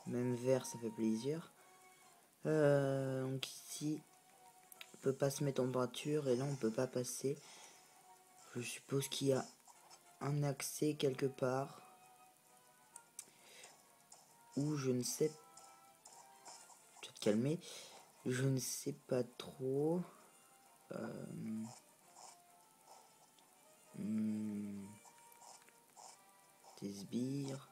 Même vert, ça fait plaisir. Donc ici, on peut pas se mettre en température et là on peut pas passer. Je suppose qu'il y a un accès quelque part. Ou je ne sais. Tu vas te calmer. Je ne sais pas trop. Des sbires.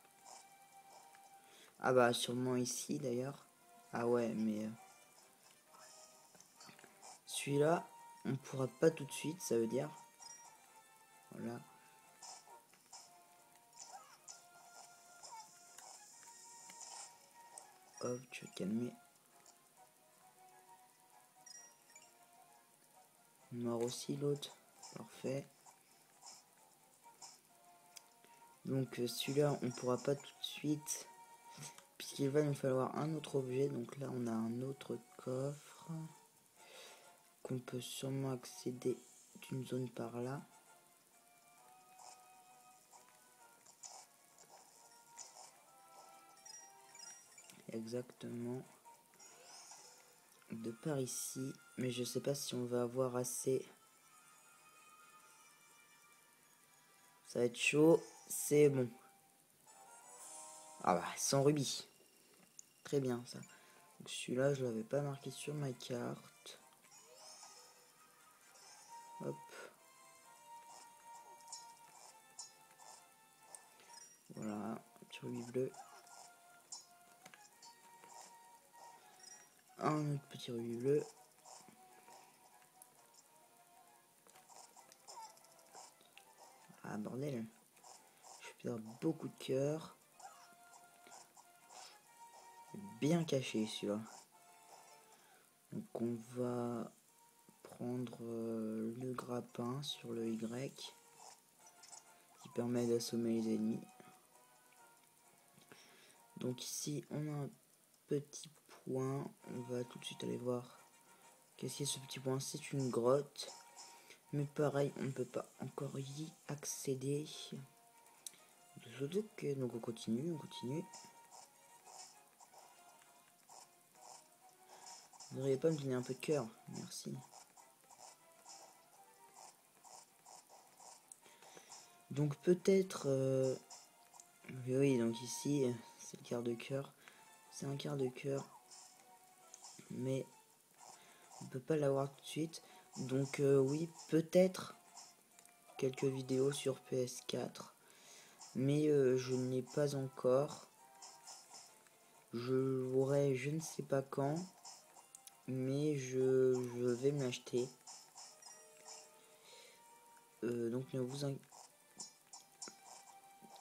Ah bah sûrement ici d'ailleurs. Ah ouais mais celui-là on pourra pas tout de suite, ça veut dire. Voilà. Hop, tu vas te calmer. Noir aussi l'autre. Parfait. Donc celui-là on pourra pas tout de suite. Puisqu'il va nous falloir un autre objet. Donc là on a un autre coffre. Qu'on peut sûrement accéder d'une zone par là. Exactement. De par ici. Mais je sais pas si on va avoir assez. Ça va être chaud. C'est bon. Ah bah, sans rubis. Très bien ça. Donc celui-là, je l'avais pas marqué sur ma carte. Hop. Voilà, un petit rubis bleu. Un autre petit rubis bleu. Ah bordel. Je vais perdre beaucoup de cœur. Bien caché celui-là. Donc on va prendre le grappin sur le Y. Qui permet d'assommer les ennemis. Donc ici on a un petit point. On va tout de suite aller voir. Qu'est-ce qu'il y a ce petit point? C'est une grotte. Mais pareil, on ne peut pas encore y accéder. Donc on continue, Vous n'auriez pas me donner un peu de cœur? Merci. Donc peut-être... Oui, donc ici, c'est le quart de cœur. C'est un quart de cœur. Mais on peut pas l'avoir tout de suite. Donc oui, peut-être quelques vidéos sur PS4. Mais je n'ai pas encore. Je l'aurai je ne sais pas quand. Mais je vais me l'acheter. Donc ne vous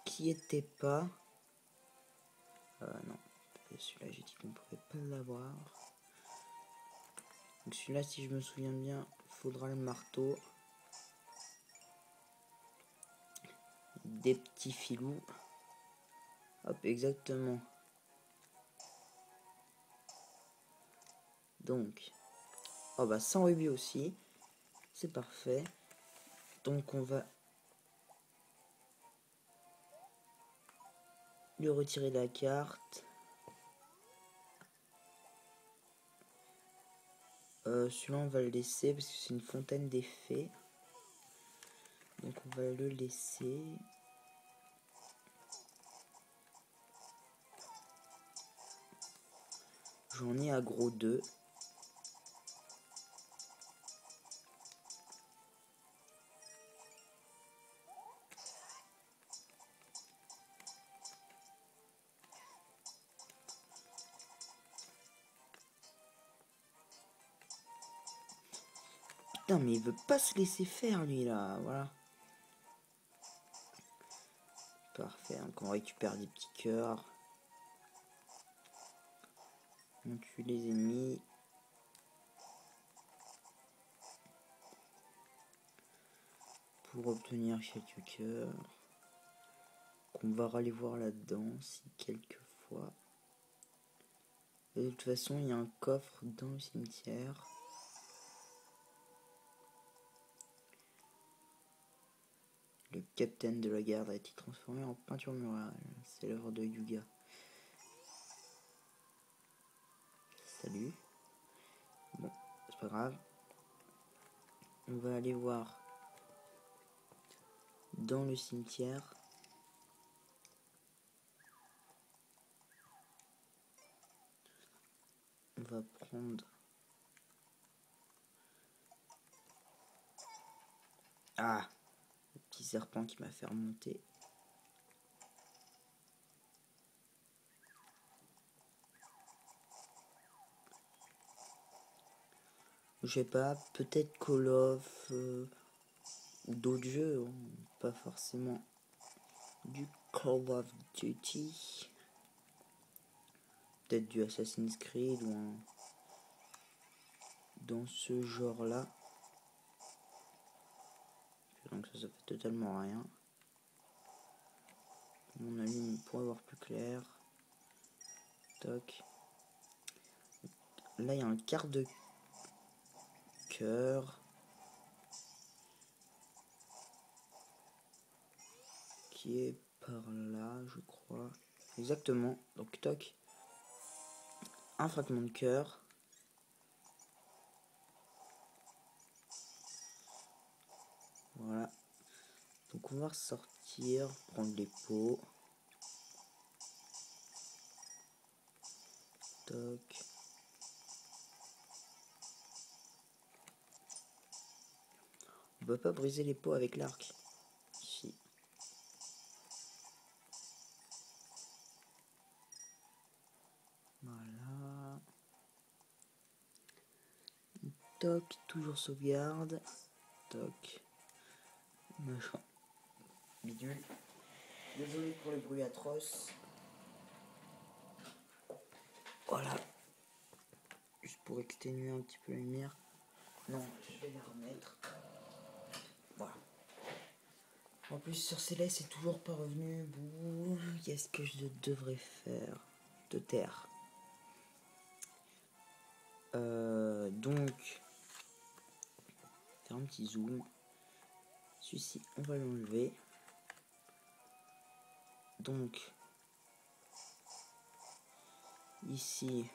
inquiétez pas. Non, celui-là j'ai dit qu'on pouvait pas l'avoir. Donc celui-là, si je me souviens bien, faudra le marteau. Des petits filous. Hop, exactement. Donc, oh bah sans rubis aussi. C'est parfait. Donc on va lui retirer la carte. Celui-là on va le laisser parce que c'est une fontaine d'effets. Donc on va le laisser. J'en ai aggro 2. Putain mais il veut pas se laisser faire lui là, voilà. Parfait, donc on récupère des petits cœurs. On tue les ennemis. Pour obtenir quelques cœurs. Qu'on va aller voir là-dedans si quelquefois. De toute façon, il y a un coffre dans le cimetière. Le capitaine de la garde a été transformé en peinture murale. C'est l'œuvre de Yuga. Salut. Bon, c'est pas grave. On va aller voir dans le cimetière. On va prendre... Ah, le petit serpent qui m'a fait remonter. Je sais pas, peut-être Call of ou d'autres jeux, hein, pas forcément du Call of Duty. Peut-être du Assassin's Creed ou dans ce genre-là. Donc ça fait totalement rien. On allume pour avoir plus clair. Toc. Là il y a un quart de cœur qui est par là, je crois. Exactement. Donc toc. Un fragment de cœur. Voilà. Donc on va ressortir, prendre les pots. Toc. On peut pas briser les pots avec l'arc. Si. Voilà. Toc, toujours sauvegarde. Toc. Machin. Bidule. Désolé pour le bruit atroce. Voilà. Juste pour exténuer un petit peu la lumière. Non, je vais la remettre. Voilà. En plus, sur Céleste, c'est toujours pas revenu. Bouh, qu'est-ce que je devrais faire? De terre. Donc, faire un petit zoom. Celui-ci, on va l'enlever. Donc, ici,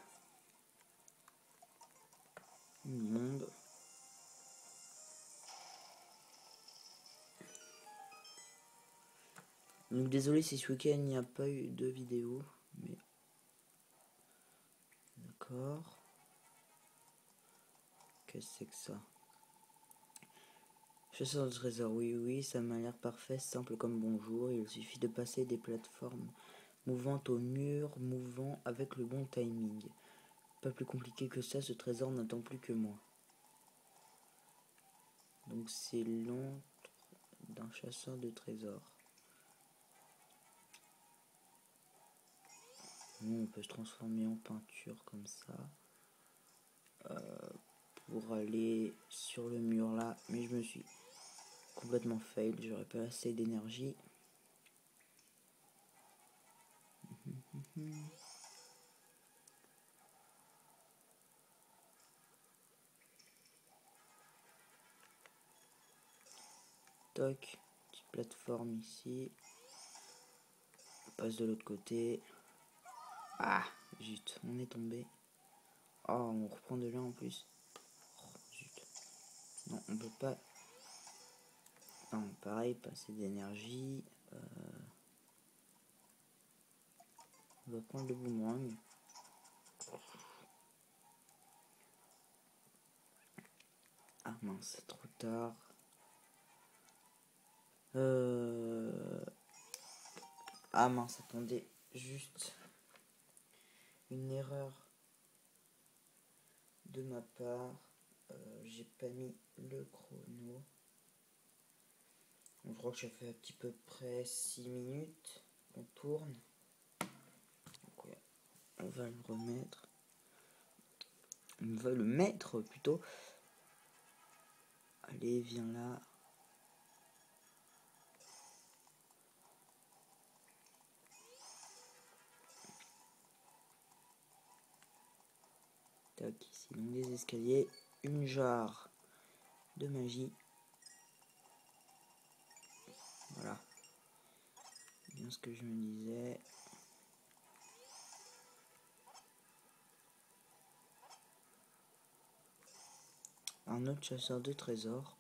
une bombe. Donc, désolé si ce week-end il n'y a pas eu de vidéo, mais d'accord. Qu'est-ce que c'est que ça? Chasseur de trésors, oui, ça m'a l'air parfait, simple comme bonjour. Il suffit de passer des plateformes mouvantes au mur, mouvant avec le bon timing. Pas plus compliqué que ça, ce trésor n'attend plus que moi. Donc c'est l'antre d'un chasseur de trésors. Nous, on peut se transformer en peinture comme ça. Pour aller sur le mur là. Mais je me suis complètement fail. J'aurais pas assez d'énergie. Toc. Petite plateforme ici. On passe de l'autre côté. Ah, zut, on est tombé. Oh, on reprend de là en plus. Oh, zut. Non, on peut pas. Non, pareil, pas assez d'énergie. On va prendre le boomerang. Ah mince, c'est trop tard. Ah mince, attendez. Juste une erreur de ma part. J'ai pas mis le chrono. Je crois que ça fait à petit peu près 6 minutes qu'on tourne. Donc, ouais, on va le remettre. On va le mettre plutôt. Allez, viens là. Tac, ici donc des escaliers. Une jarre de magie. Voilà. Bien ce que je me disais. un autre chasseur de trésors.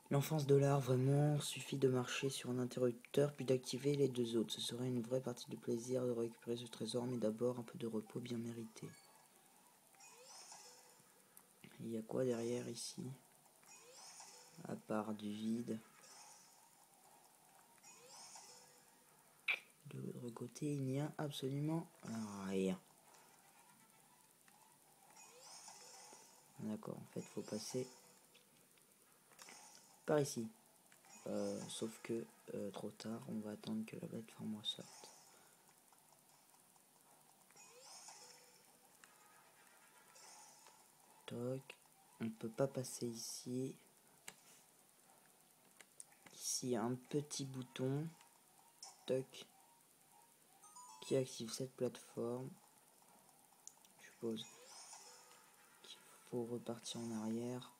L'enfance de l'art, vraiment, suffit de marcher sur un interrupteur puis d'activer les deux autres. Ce serait une vraie partie de plaisir de récupérer ce trésor, mais d'abord un peu de repos bien mérité. Il y a quoi derrière ici? À part du vide. De l'autre côté, il n'y a absolument rien. D'accord, en fait, il faut passer par ici. Sauf que trop tard, on va attendre que la plateforme ressorte. Toc. On peut pas passer ici. Ici, il y a un petit bouton. Toc. Qui active cette plateforme. Je suppose qu'il faut repartir en arrière.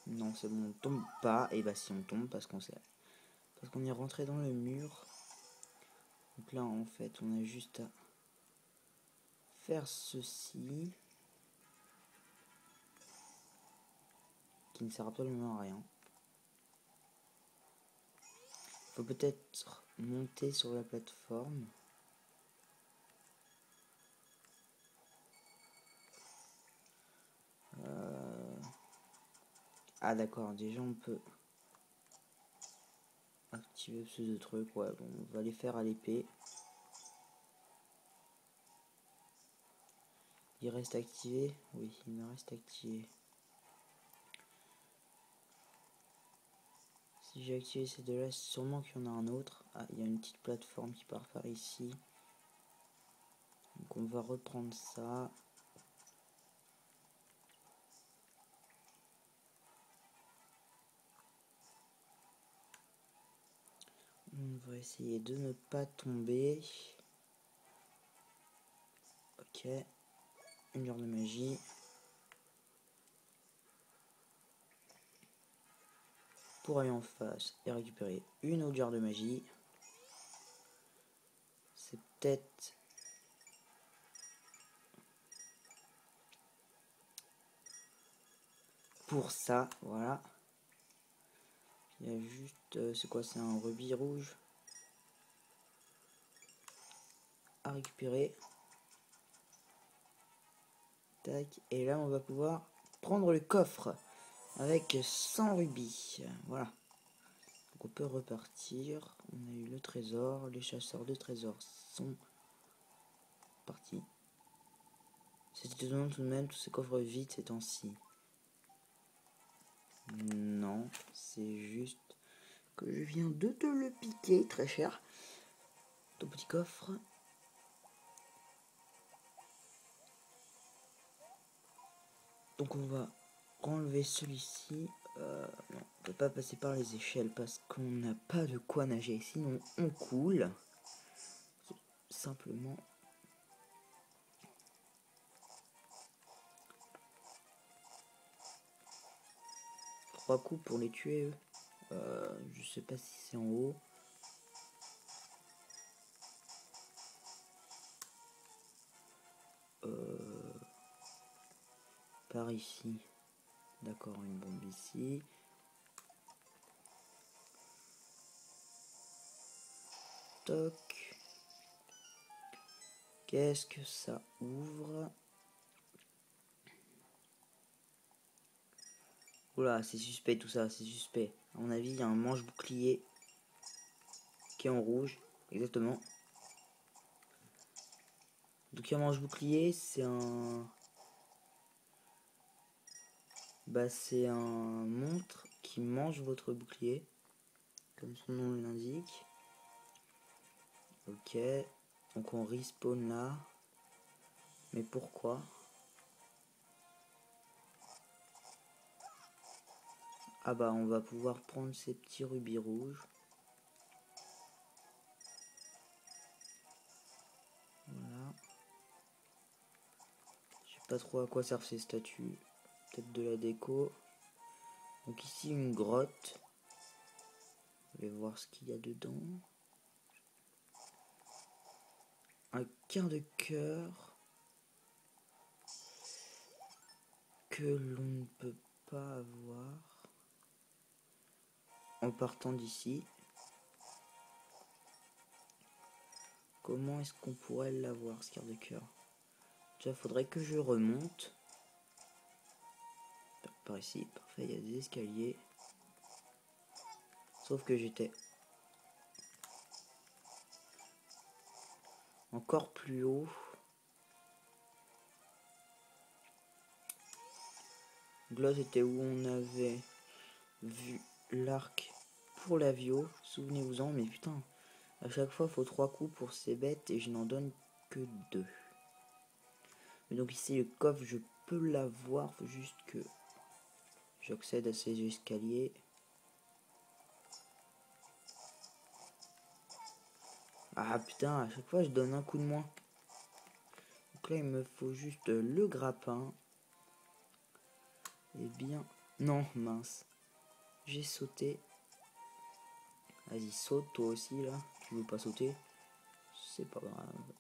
Non, c'est bon, on tombe pas. Et bah si on tombe parce qu'on est rentré dans le mur. Donc là, en fait, on a juste à faire ceci. Qui ne sert absolument à rien. Faut peut-être monter sur la plateforme. Ah d'accord, déjà on peut activer ce deux trucs. Ouais, bon, on va les faire à l'épée. Il reste activé? Oui, il me reste activé. Si j'ai activé ces deux-là, sûrement qu'il y en a un autre. Ah, il y a une petite plateforme qui part par ici. Donc on va reprendre ça. On va essayer de ne pas tomber. Ok. Une jarre de magie. Pour aller en face et récupérer une autre jarre de magie. C'est peut-être... pour ça, voilà. Il y a juste... c'est quoi? C'est un rubis rouge à récupérer. Tac. Et là, on va pouvoir prendre le coffre avec 100 rubis. Voilà. Donc on peut repartir. On a eu le trésor. Les chasseurs de trésors sont partis. C'est étonnant tout de même, tous ces coffres vides ces temps-ci. Non, c'est juste que je viens de te le piquer, très cher. Ton petit coffre. Donc on va enlever celui-ci. Non, on peut pas passer par les échelles parce qu'on n'a pas de quoi nager. Sinon on coule. Simplement. Trois coups pour les tuer eux. Je sais pas si c'est en haut. Par ici. D'accord, une bombe ici. Toc. Qu'est-ce que ça ouvre? Oula, c'est suspect tout ça, c'est suspect. À mon avis, il y a un manche-bouclier qui est en rouge. Exactement. Donc un manche-bouclier, c'est un... Bah c'est un monstre qui mange votre bouclier. Comme son nom l'indique. Ok. Donc on respawn là. Mais pourquoi? Ah bah on va pouvoir prendre ces petits rubis rouges. Voilà. Je sais pas trop à quoi servent ces statues. Peut-être de la déco. Donc ici une grotte. Je vais voir ce qu'il y a dedans. Un quart de cœur. que l'on ne peut pas avoir en partant d'ici. Comment est-ce qu'on pourrait l'avoir, ce quart de cœur? Déjà, faudrait que je remonte. Par ici, parfait, il y a des escaliers. Sauf que j'étais encore plus haut. Donc là, c'était où on avait vu l'arc pour l'avio. Souvenez-vous-en, mais putain, à chaque fois, il faut 3 coups pour ces bêtes et je n'en donne que 2. Mais donc ici, le coffre, je peux l'avoir, faut juste que j'accède à ces escaliers. Ah putain, à chaque fois, je donne un coup de moins. Donc là, il me faut juste le grappin. Eh bien, non, mince. J'ai sauté. Vas-y, saute toi aussi là. Tu veux pas sauter? C'est pas grave.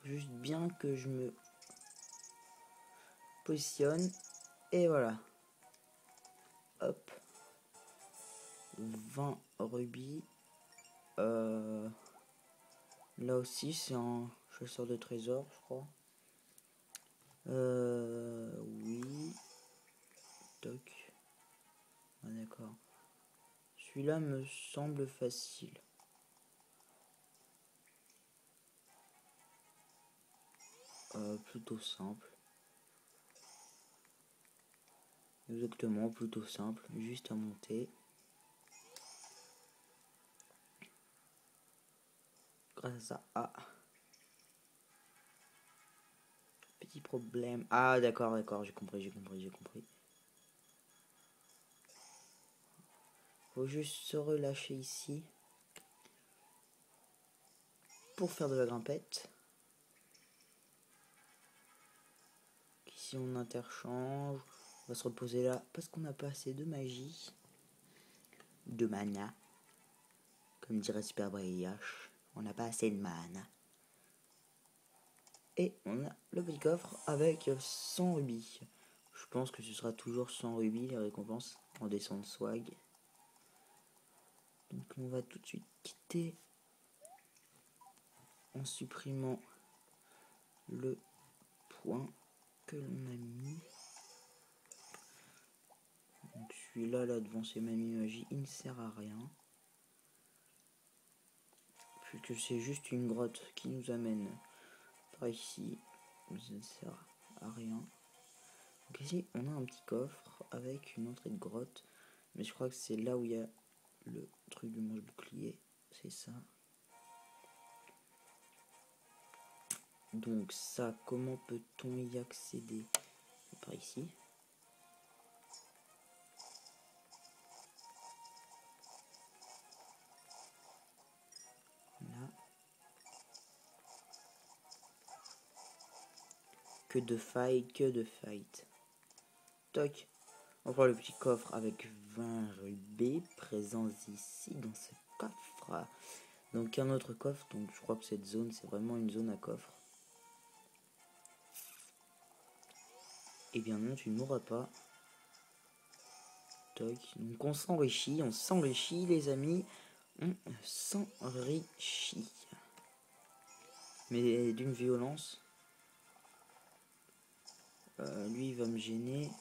Juste bien que je me positionne. Et voilà. Hop. 20 rubis. Là aussi, c'est un chasseur de trésors, je crois. Oui. Toc. Ah, d'accord. Celui-là me semble facile. Plutôt simple. Exactement, plutôt simple. Juste à monter. Grâce à ça. Ah. Petit problème. Ah, d'accord, d'accord, j'ai compris. Faut juste se relâcher ici. Pour faire de la grimpette. Ici, on interchange. On va se reposer là parce qu'on n'a pas assez de magie. De mana. Comme dirait Super Brioche. On n'a pas assez de mana. Et on a le petit coffre avec 100 rubis. Je pense que ce sera toujours 100 rubis les récompenses en descente swag. Donc on va tout de suite quitter en supprimant le point que l'on a mis. Donc celui-là là devant c'est mamie magie, il ne sert à rien. Puisque c'est juste une grotte qui nous amène par ici. Ça ne sert à rien. Donc ici on a un petit coffre avec une entrée de grotte. Mais je crois que c'est là où il y a le truc du manche-bouclier. C'est ça. Donc ça, comment peut-on y accéder? Par ici. Là. Que de fight. Toc. On prend le petit coffre avec 20 rubis présents ici dans ce coffre. Donc un autre coffre, donc je crois que cette zone c'est vraiment une zone à coffre. Eh bien non, tu ne mourras pas. Toc. Donc on s'enrichit les amis. On s'enrichit. Mais d'une violence. Lui il va me gêner.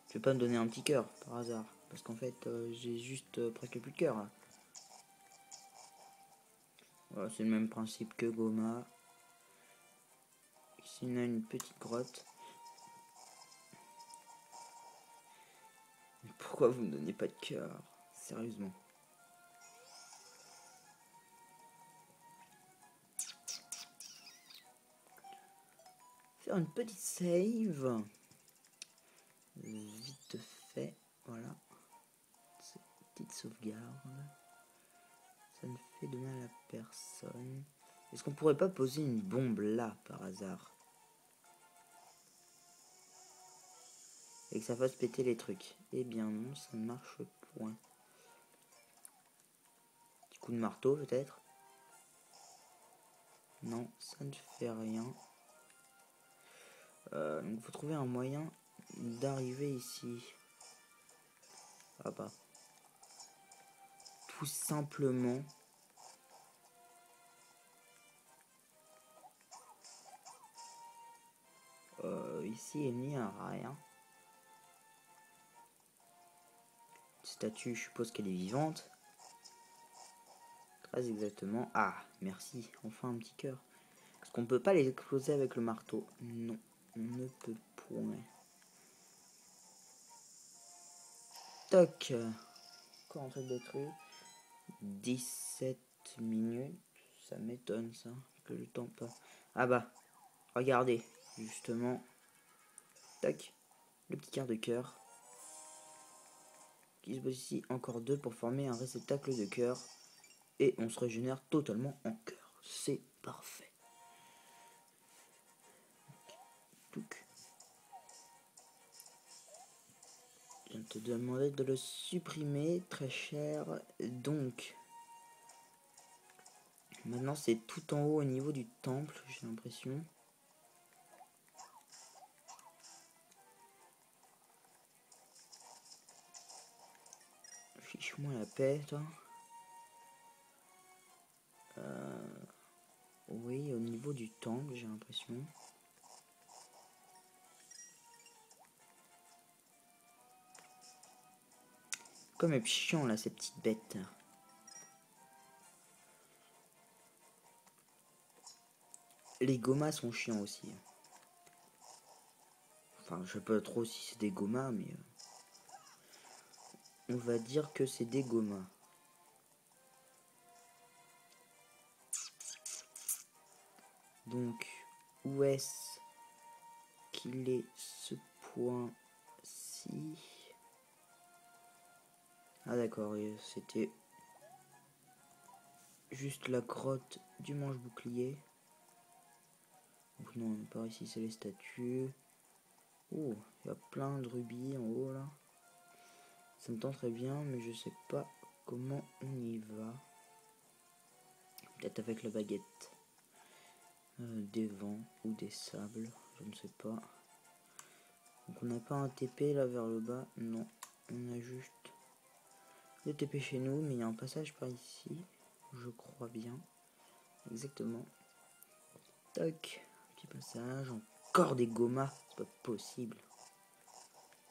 Tu veux pas me donner un petit cœur par hasard? Parce qu'en fait j'ai juste presque plus de cœur là. Voilà, c'est le même principe que Goma. Ici on a une petite grotte. Mais pourquoi vous me donnez pas de cœur? Sérieusement. Faire une petite save. Vite fait. Voilà. Petite sauvegarde. Ça ne fait de mal à personne. Est-ce qu'on pourrait pas poser une bombe là par hasard? Et que ça fasse péter les trucs. Eh bien non, ça ne marche point. Petit coup de marteau peut-être? Non, ça ne fait rien. Donc il faut trouver un moyen d'arriver ici. Ah bah. Tout simplement. Ici il n'y a rien. Statue, je suppose qu'elle est vivante. Très exactement. Ah, merci. Enfin un petit cœur. Est-ce qu'on peut pas les exploser avec le marteau? Non, on ne peut point. Toc. Encore en train de détruire. 17 minutes. Ça m'étonne ça. Que le temps pas. Ah bah. Regardez. Justement. Tac. Le petit quart de cœur. Qui se pose ici. Encore 2 pour former un réceptacle de cœur. Et on se régénère totalement en cœur. C'est parfait. Touc. Je viens de te demander de le supprimer, très cher. Donc, maintenant c'est tout en haut au niveau du temple, j'ai l'impression. Fiche-moi la paix, toi. Oui, au niveau du temple, j'ai l'impression. Comme elle est chiant là, ces petites bêtes. Les gomas sont chiants aussi. Enfin, je sais pas trop si c'est des gomas, mais on va dire que c'est des gomas. Donc, où est-ce qu'il est ce point-ci? Ah d'accord, c'était juste la grotte du manche-bouclier. Non, par ici c'est les statues. Oh, il y a plein de rubis en haut là. Ça me tente très bien, mais je sais pas comment on y va. Peut-être avec la baguette. Des vents ou des sables, je ne sais pas. Donc on n'a pas un TP là vers le bas, non. On a juste le TP chez nous, mais il y a un passage par ici, je crois bien. Exactement. Tac, petit passage. Encore des gomas, c'est pas possible.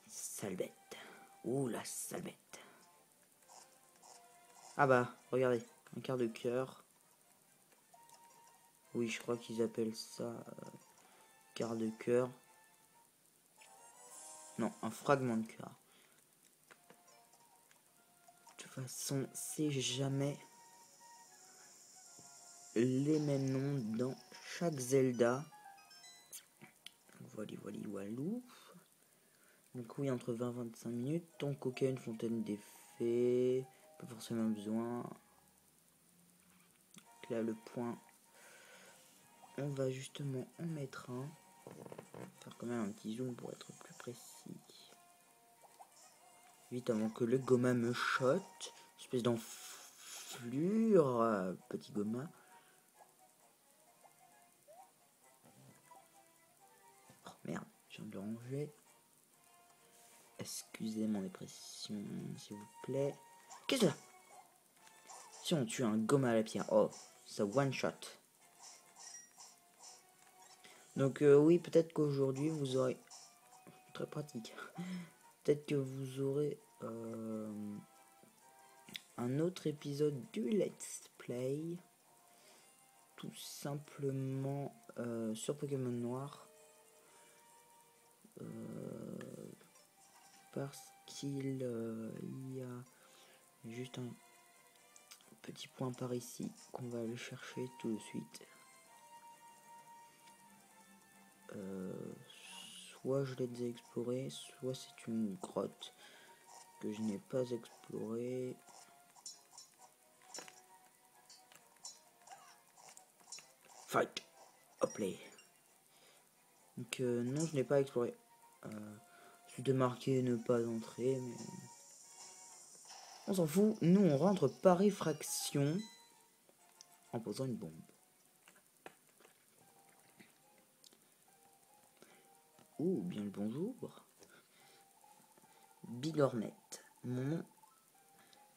Sale bête. Ouh la sale bête. Ah bah, regardez, un quart de cœur. Oui, je crois qu'ils appellent ça quart de cœur. Non, un fragment de cœur. De toute façon, c'est jamais les mêmes noms dans chaque Zelda. Voilà, walou. Donc oui, entre 20 et 25 minutes. Donc ok, une fontaine d'effets. Pas forcément besoin. Donc là, le point. On va justement en mettre un. Faire quand même un petit zoom pour être plus précis. Vite avant que le goma me shot. Espèce d'enflure. Petit goma. Oh merde, je viens de le ranger. Excusez mon expression, s'il vous plaît. Qu'est-ce que c'est là? Si on tue un goma à la pierre, oh, ça one shot. Donc oui, peut-être qu'aujourd'hui vous aurez... Très pratique. Peut-être que vous aurez un autre épisode du Let's Play. Tout simplement sur Pokémon Noir. Parce qu'il y a juste un petit point par ici qu'on va aller chercher tout de suite. Soit je l'ai déjà exploré, soit c'est une grotte que je n'ai pas explorée. Fight! Hop là. Donc non, je n'ai pas exploré. C'était marqué ne pas entrer, mais on s'en fout. Nous, on rentre par effraction en posant une bombe. Oh, bien le bonjour. Bigornet. Mon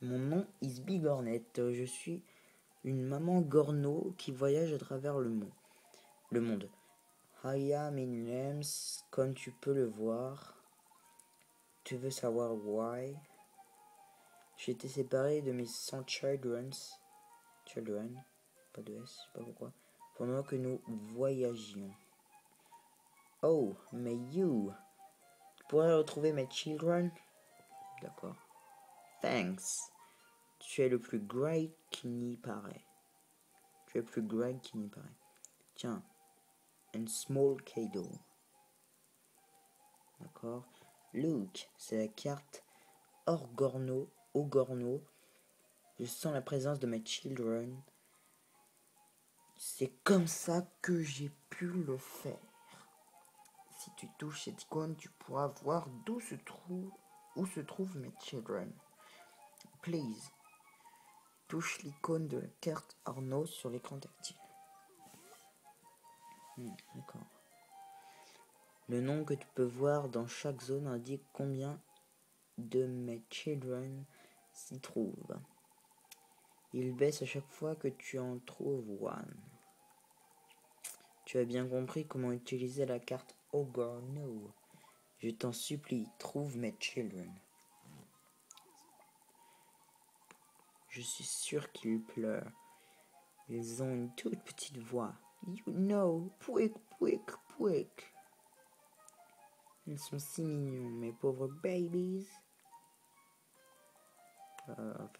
nom is Bigornet. Je suis une maman gorno qui voyage à travers le monde. Hiya, Minims, comme tu peux le voir. Tu veux savoir why? J'étais séparé de mes 100 children, pas de S, je sais pas pourquoi, pendant que nous voyagions. Oh, mais you, tu pourrais retrouver mes children? D'accord. Thanks. Tu es le plus great qui n'y paraît. Tiens, un small cadeau. D'accord. Look, c'est la carte Orgorno. Je sens la présence de mes children. C'est comme ça que j'ai pu le faire. Si tu touches cette icône, tu pourras voir où se trouvent mes children. Please, touche l'icône de la carte Arnaud sur l'écran tactile. D'accord. Le nom que tu peux voir dans chaque zone indique combien de mes children s'y trouvent. Il baisse à chaque fois que tu en trouves one. Tu as bien compris comment utiliser la carte Orgorno. Je t'en supplie, trouve mes children. Je suis sûr qu'ils pleurent. Ils ont une toute petite voix. You know, pouic, pouic, pouic. Ils sont si mignons, mes pauvres babies.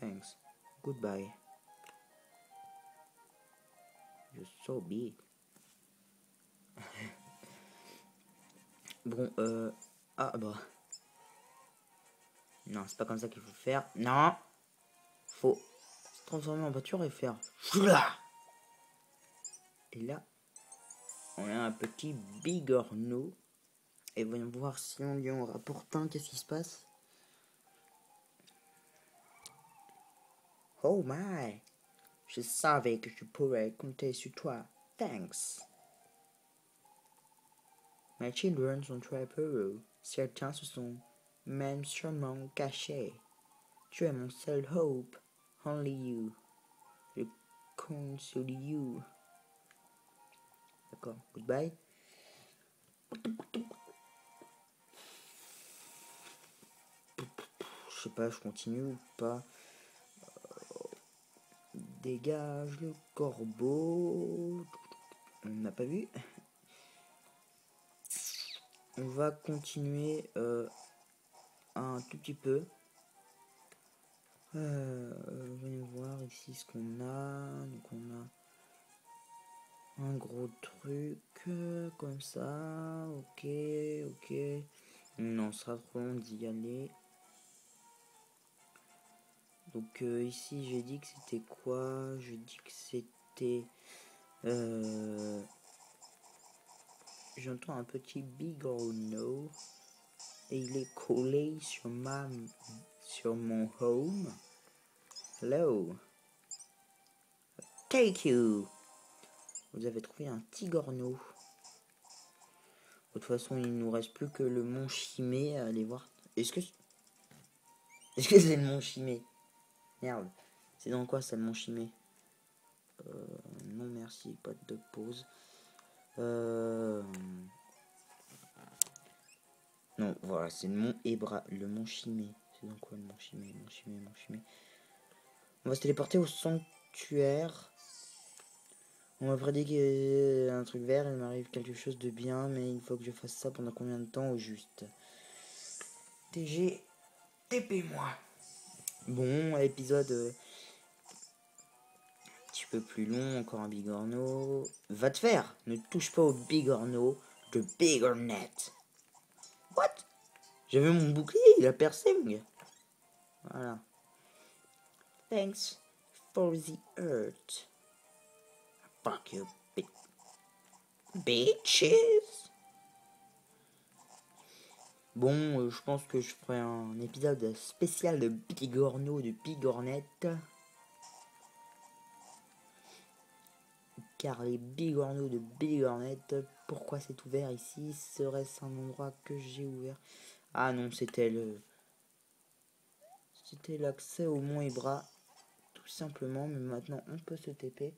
Thanks. Goodbye. You're so big. Bon, ah bah. Non, c'est pas comme ça qu'il faut faire. Non. Faut se transformer en voiture et faire. Et là, on a un petit bigorneau. Et voyons voir si on lui en rapporte un. Qu'est-ce qui se passe? Oh my. Je savais que je pourrais compter sur toi. Thanks. Mes children sont très heureux. Certains se sont même sûrement cachés. Tu es mon seul hope. Only you. Je compte sur you. D'accord. Goodbye. Je sais pas, je continue ou pas. Dégage le corbeau. On n'a pas vu. On va continuer un tout petit peu. Voyons voir ici ce qu'on a. Donc on a un gros truc comme ça. Ok. Non, ce sera trop long d'y aller. Donc ici j'ai dit que c'était quoi? Je dis que c'était... J'entends un petit bigorneau. Et il est collé sur mon home. Hello. Take you. Vous avez trouvé un tigorneau. De toute façon, il nous reste plus que le mont Chimay à aller voir. Est-ce que c'est le mont Chimay? Merde. C'est dans quoi ça, le mont Chimay? Non merci, pas de pause. Non, voilà, c'est le mont Hébra, le mont Chimay. C'est dans quoi le mont Chimay? On va se téléporter au sanctuaire. On m'a prédit un truc vert, il m'arrive quelque chose de bien, mais il faut que je fasse ça pendant combien de temps au juste? TG, TP-moi. Bon, épisode un petit peu plus long, encore un bigorneau. Va te faire, ne touche pas au bigorneau de Bigornet. What? J'avais mon bouclier, il a percé, mon gars. Voilà. Thanks for the earth. Fuck you, bitches. Bon, je pense que je ferai un épisode spécial de Bigorneau, de Bigornet. car les bigorneaux de bigornettes, pourquoi c'est ouvert ici? Serait-ce un endroit que j'ai ouvert? Ah non, c'était l'accès au mont Ebra, tout simplement, mais maintenant on peut se TP.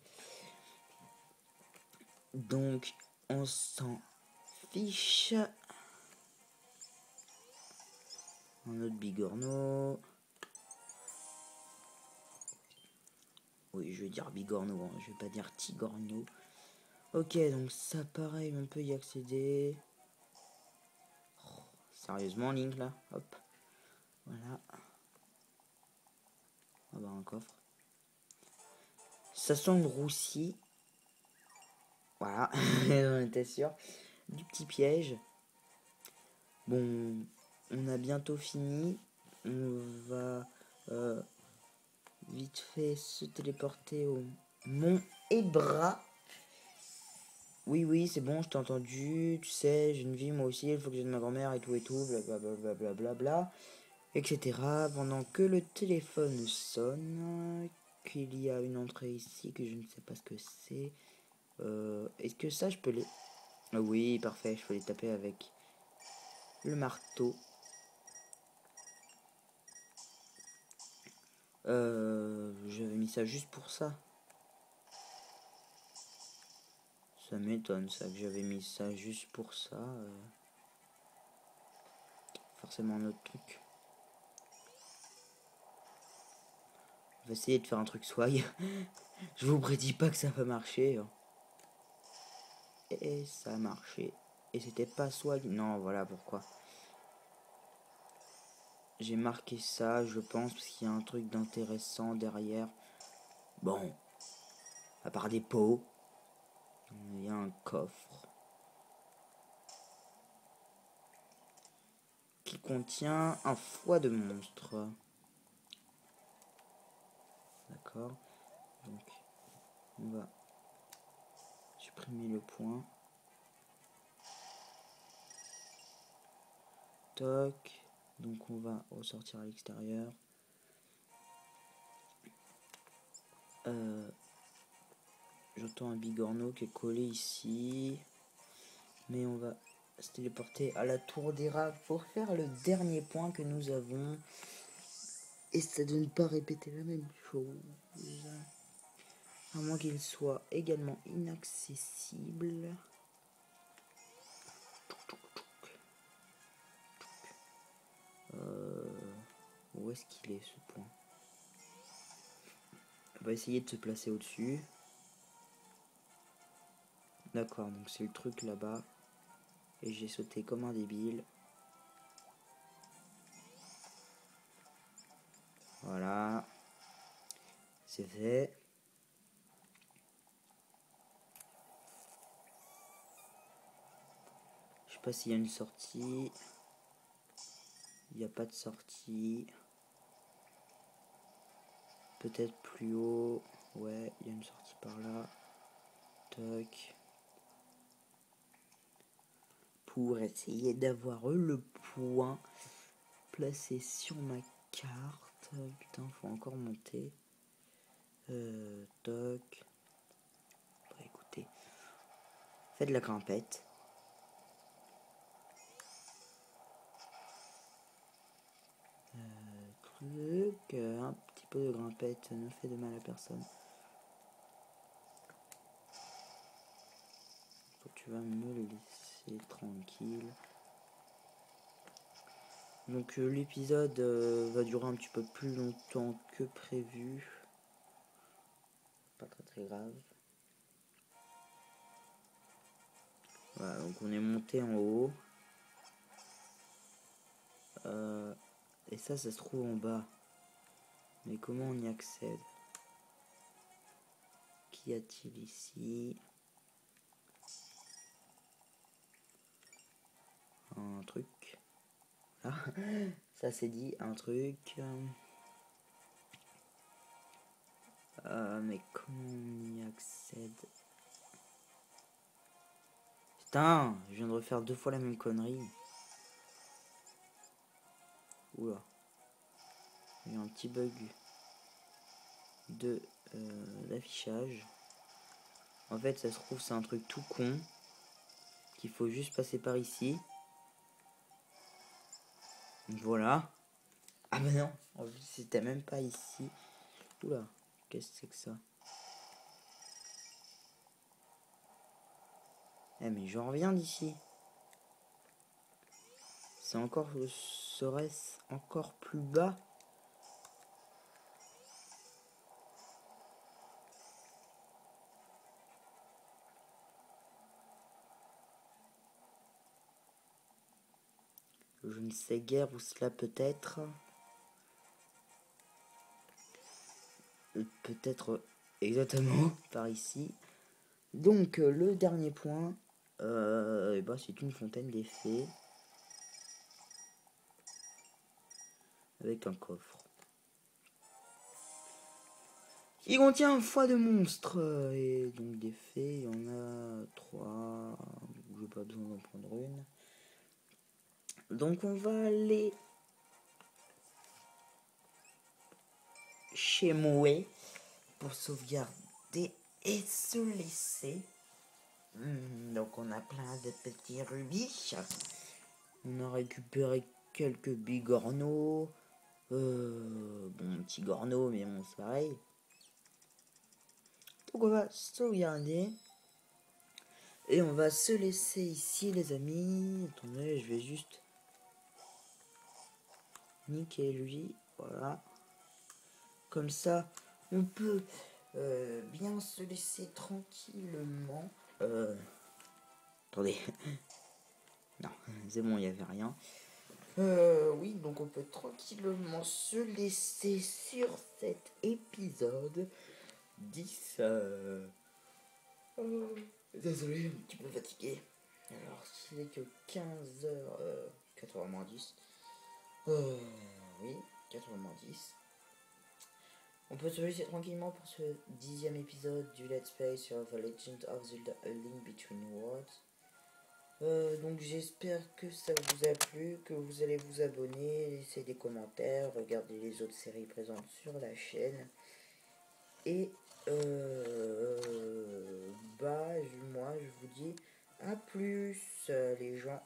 Donc on s'en fiche. Un autre bigorneau. Oui, je vais dire bigorneau, hein, je vais pas dire tigorneau. Ok, donc ça pareil, on peut y accéder. Oh, sérieusement, Link là, hop. Voilà. Ah bah un coffre. Ça sent le roussi. Voilà, on était sûr. Du petit piège. Bon, on a bientôt fini. On va vite fait se téléporter au mont Ebra. Oui, oui, c'est bon, je t'ai entendu. Tu sais, j'ai une vie moi aussi, il faut que j'aide ma grand-mère et tout, blablabla, bla bla, etc. Pendant que le téléphone sonne, qu'il y a une entrée ici que je ne sais pas ce que c'est. Est-ce que ça, je peux les... Ah oui, parfait, je peux les taper avec le marteau. J'avais mis ça juste pour ça. Ça m'étonne ça que j'avais mis ça juste pour ça. Forcément un autre truc. On va essayer de faire un truc swag. Je vous prédis pas que ça va marcher. Et ça a marché. Et c'était pas swag. Non, voilà pourquoi. J'ai marqué ça, je pense, parce qu'il y a un truc d'intéressant derrière. Bon. À part des pots. Il y a un coffre. Qui contient un foie de monstre. D'accord. Donc, on va supprimer le point. Toc. Donc, on va ressortir à l'extérieur. J'entends un bigorneau qui est collé ici. Mais on va se téléporter à la tour des rats pour faire le dernier point que nous avons. Et ça de ne pas répéter la même chose. À moins qu'il soit également inaccessible. Où est-ce qu'il est ce point? On va essayer de se placer au-dessus. D'accord, donc c'est le truc là-bas. Et j'ai sauté comme un débile. Voilà. C'est fait. Je sais pas s'il y a une sortie. Il n'y a pas de sortie. Peut-être plus haut. Ouais, il y a une sortie par là. Toc. Pour essayer d'avoir le point placé sur ma carte. Putain, faut encore monter. Toc. Bah écoutez. Faites de la grimpette. Un petit peu de grimpette ne fait de mal à personne. Toi, tu vas me le laisser tranquille. Donc l'épisode va durer un petit peu plus longtemps que prévu. Pas très grave. Voilà, donc on est monté en haut. Et ça se trouve en bas. Mais comment on y accède? Qu'y a-t-il ici? Un truc. Ah, ça c'est dit, un truc. Mais comment on y accède? Putain, je viens de refaire 2 fois la même connerie. Oula. Il y a un petit bug de d'affichage. En fait, ça se trouve, c'est un truc tout con. Qu'il faut juste passer par ici. Voilà. Ah bah non, en plus c'était même pas ici. Oula, qu'est-ce que c'est que ça? Eh mais j'en reviens d'ici. C'est encore... Serait-ce encore plus bas? Je ne sais guère où cela peut être. Peut-être exactement par ici. Donc le dernier point, bah, c'est une fontaine des fées. Avec un coffre. Qui contient un foie de monstre. Et donc des fées, il y en a 3. J'ai pas besoin d'en prendre une. Donc on va aller chez Moé pour sauvegarder et se laisser. Donc on a plein de petits rubis. On a récupéré quelques bigorneaux. Bon, petit gorneau, mais bon, c'est pareil. Donc on va sauvegarder. Et on va se laisser ici, les amis. Attendez, je vais juste niquer lui. Voilà. Comme ça, on peut bien se laisser tranquillement. Attendez. Non, c'est bon, il n'y avait rien. Oui, donc on peut tranquillement se laisser sur cet épisode 10. Désolé, un petit peu fatigué. Alors, c'est que 15h, 4h-10. Oui, 4h-10. On peut se laisser tranquillement pour ce 10e épisode du Let's Play sur The Legend of Zelda A Link Between Worlds. Donc j'espère que ça vous a plu, que vous allez vous abonner, laisser des commentaires, regarder les autres séries présentes sur la chaîne. Et bah moi je vous dis à plus les gens.